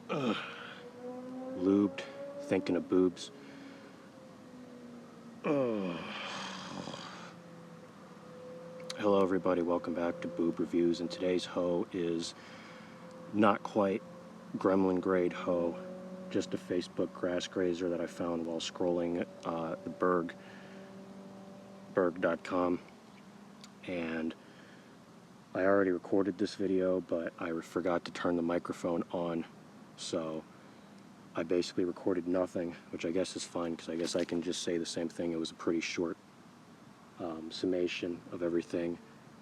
Lubed, thinking of boobs. Hello everybody, welcome back to Boob Reviews, and today's hoe is not quite gremlin grade hoe, just a Facebook grass grazer that I found while scrolling the berg.com, and I already recorded this video, but I forgot to turn the microphone on, so I basically recorded nothing, which I guess is fine, because I guess I can just say the same thing. It was a pretty short summation of everything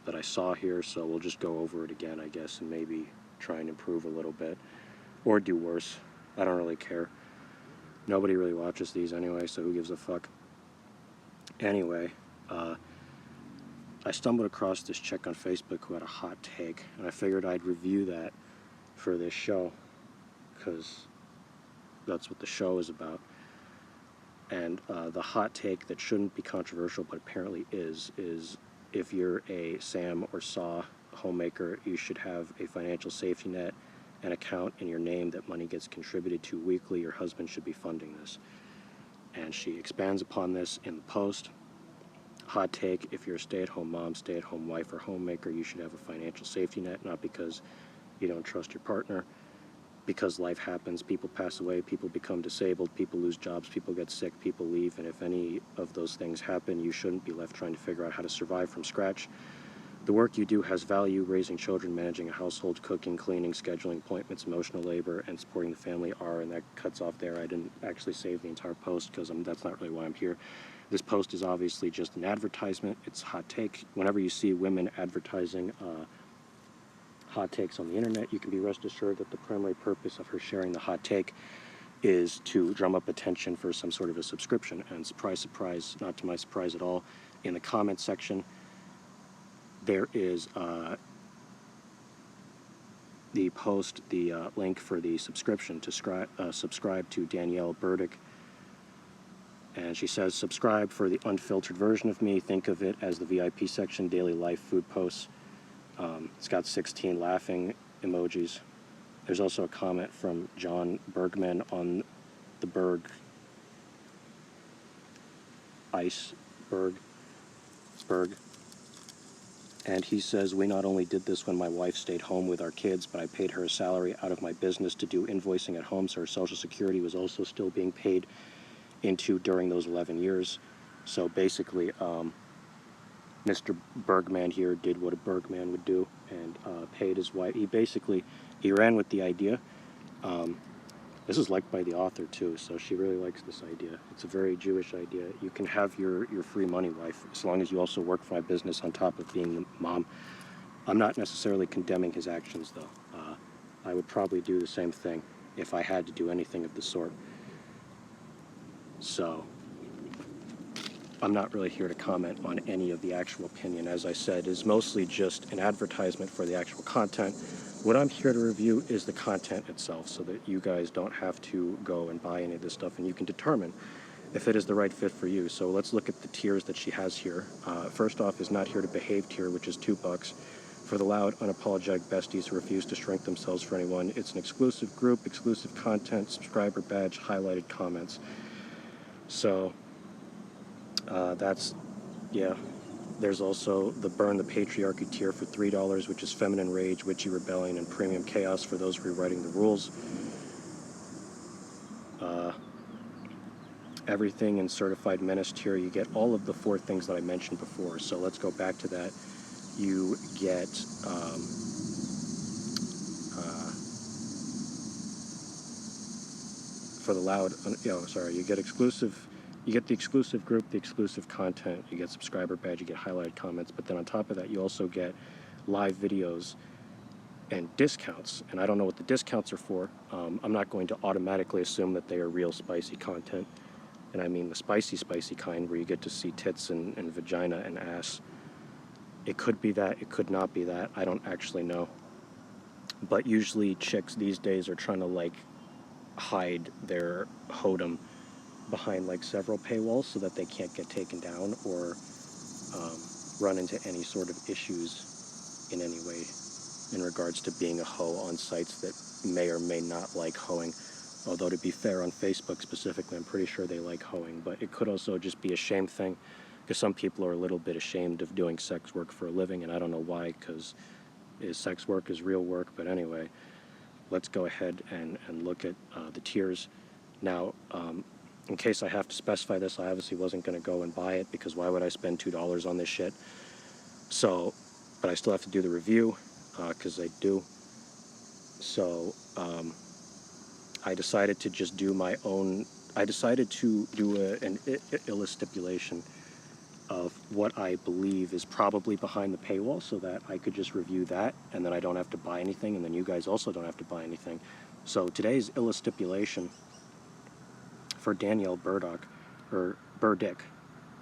that I saw here, so we'll just go over it again, I guess, and maybe try and improve a little bit, or do worse. I don't really care. Nobody really watches these anyway, so who gives a fuck? Anyway, I stumbled across this chick on Facebook who had a hot take, and I figured I'd review that for this show, because that's what the show is about. And the hot take that shouldn't be controversial, but apparently is if you're a SAM or SAW homemaker, you should have a financial safety net, an account in your name that money gets contributed to weekly. Your husband should be funding this. And she expands upon this in the post. Hot take: if you're a stay-at-home mom, stay-at-home wife, or homemaker, you should have a financial safety net, not because you don't trust your partner, because life happens, people pass away, people become disabled, people lose jobs, people get sick, people leave, and if any of those things happen, you shouldn't be left trying to figure out how to survive from scratch. The work you do has value. Raising children, managing a household, cooking, cleaning, scheduling appointments, emotional labor, and supporting the family are, and that cuts off there. I didn't actually save the entire post because that's not really why I'm here. This post is obviously just an advertisement. It's hot take. Whenever you see women advertising hot takes on the internet, you can be rest assured that the primary purpose of her sharing the hot take is to drum up attention for some sort of a subscription. And surprise, surprise, not to my surprise at all, in the comment section there is the post, the link for the subscription to subscribe to Danielle Burdick. And she says, subscribe for the unfiltered version of me. Think of it as the VIP section, daily life, food posts. It's got 16 laughing emojis. There's also a comment from John Bergman on the Iceberg. And he says, we not only did this when my wife stayed home with our kids, but I paid her a salary out of my business to do invoicing at home, so her Social Security was also still being paid into during those 11 years. So basically, Mr. Bergman here did what a Bergman would do and paid his wife. He ran with the idea. This is liked by the author too, so she really likes this idea. It's a very Jewish idea. You can have your free money wife as long as you also work for my business on top of being the mom. I'm not necessarily condemning his actions though. I would probably do the same thing if I had to do anything of the sort. So I'm not really here to comment on any of the actual opinion. As I said, it's mostly just an advertisement for the actual content. What I'm here to review is the content itself, so that you guys don't have to go and buy any of this stuff, and you can determine if it is the right fit for you. So let's look at the tiers that she has here. First off is Not Here to Behave tier, which is $2. For the loud, unapologetic besties who refuse to shrink themselves for anyone. It's an exclusive group, exclusive content, subscriber badge, highlighted comments. So yeah. There's also the Burn the Patriarchy tier for $3, which is Feminine Rage, Witchy Rebellion, and Premium Chaos for those rewriting the rules. Everything in Certified Menace tier, you get all of the 4 things that I mentioned before. So let's go back to that. You get for the loud, you get exclusive. You get the exclusive group, the exclusive content, you get subscriber badge, you get highlighted comments, but then on top of that, you also get live videos and discounts. And I don't know what the discounts are for. I'm not going to automatically assume that they are real spicy content. And I mean the spicy kind where you get to see tits and vagina and ass. It could be that, it could not be that. I don't actually know. But usually chicks these days are trying to hide their hodom behind several paywalls so that they can't get taken down or run into any sort of issues in any way, in regards to being a hoe on sites that may or may not like hoeing. Although to be fair, on Facebook specifically, I'm pretty sure they like hoeing, but it could also just be a shame thing, because some people are a little bit ashamed of doing sex work for a living, and I don't know why, because sex work is real work. But anyway, let's go ahead and look at the tiers. Now, in case I have to specify this, I obviously wasn't going to go and buy it, because why would I spend $2 on this shit? So, but I still have to do the review, because I do. So, I decided to just do my own. I decided to do an illustipulation of what I believe is probably behind the paywall, so that I could just review that, and then I don't have to buy anything, and then you guys also don't have to buy anything. So today's illustipulation for Danielle Burdick, or Burdick,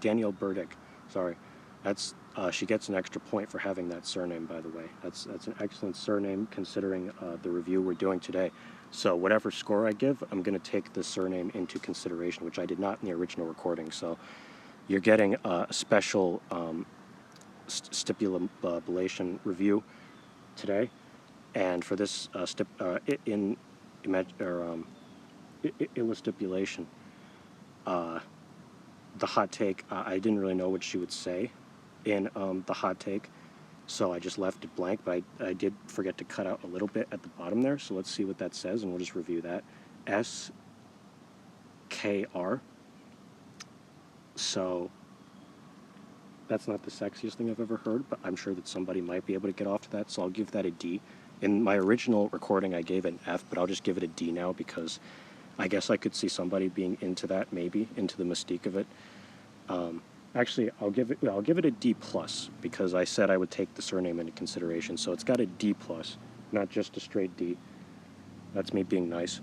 Danielle Burdick, sorry, that's she gets an extra point for having that surname, by the way. That's an excellent surname considering the review we're doing today. So whatever score I give, I'm going to take the surname into consideration, which I did not in the original recording. So you're getting a special stipulation review today, and for this illustipulation, the hot take, I didn't really know what she would say in the hot take, so I just left it blank, but I did forget to cut out a little bit at the bottom there, so let's see what that says, and we'll just review that. SKR. So that's not the sexiest thing I've ever heard, but I'm sure that somebody might be able to get off to that, so I'll give that a D. In my original recording, I gave it an F, but I'll just give it a D now, because I guess I could see somebody being into that, maybe, into the mystique of it. Actually, I'll give it a D plus, because I said I would take the surname into consideration, so it's got a D plus, not just a straight D. That's me being nice.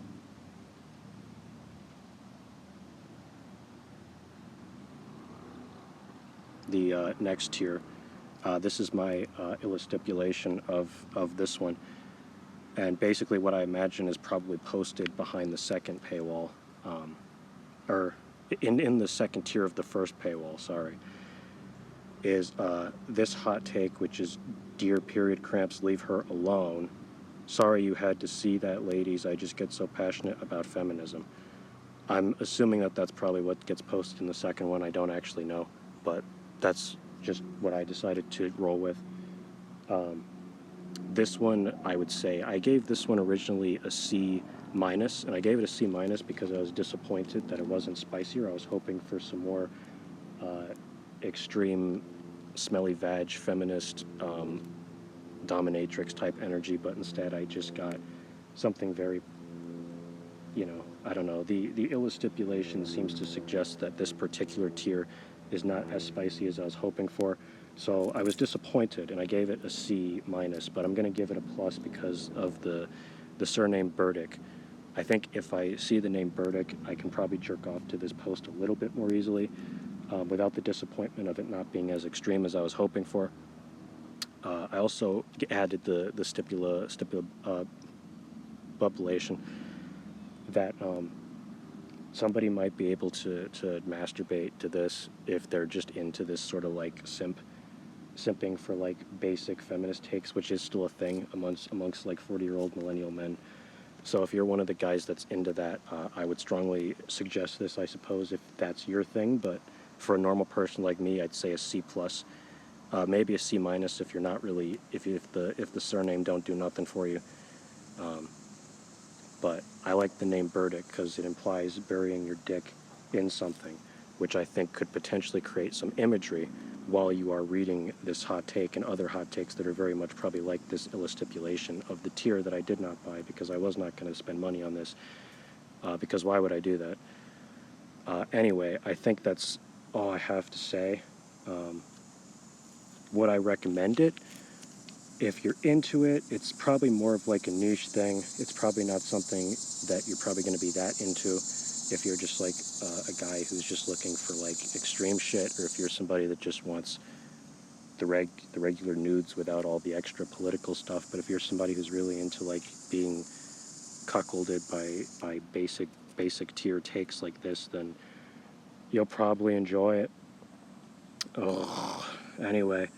The next tier, this is my illustipulation of this one, and basically what I imagine is probably posted behind the second paywall, or in the second tier of the first paywall, sorry, is this hot take, which is, "Dear period cramps, leave her alone. Sorry you had to see that, ladies. I just get so passionate about feminism." I'm assuming that that's probably what gets posted in the second one. I don't actually know, but that's just what I decided to roll with. This one, I would say, I gave this one originally a C minus, and I gave it a C minus because I was disappointed that it wasn't spicier. I was hoping for some more extreme, smelly vag, feminist, dominatrix type energy, but instead I just got something very, I don't know. The illustipulation seems to suggest that this particular tier is not as spicy as I was hoping for. So I was disappointed, and I gave it a C minus, but I'm going to give it a plus because of the surname Burdick. I think if I see the name Burdick, I can probably jerk off to this post a little bit more easily, without the disappointment of it not being as extreme as I was hoping for. I also added the stipulation that somebody might be able to masturbate to this if they're just into this sort of like simping for like basic feminist takes, which is still a thing amongst like 40-year-old millennial men. So if you're one of the guys that's into that, I would strongly suggest this, I suppose, if that's your thing. But for a normal person like me, I'd say a C plus, maybe a C minus if you're not really, if the surname don't do nothing for you. But I like the name Burdick because it implies burying your dick in something, which I think could potentially create some imagery while you are reading this hot take and other hot takes that are very much probably like this illustipulation of the tier that I did not buy because I was not going to spend money on this, because why would I do that? Anyway, I think that's all I have to say. Would I recommend it? If you're into it, it's probably more of like a niche thing. It's probably not something that you're probably going to be that into if you're just like a guy who's just looking for like extreme shit, or if you're somebody that just wants the regular nudes without all the extra political stuff. But if you're somebody who's really into like being cuckolded by basic tier takes like this, then you'll probably enjoy it. Oh, anyway.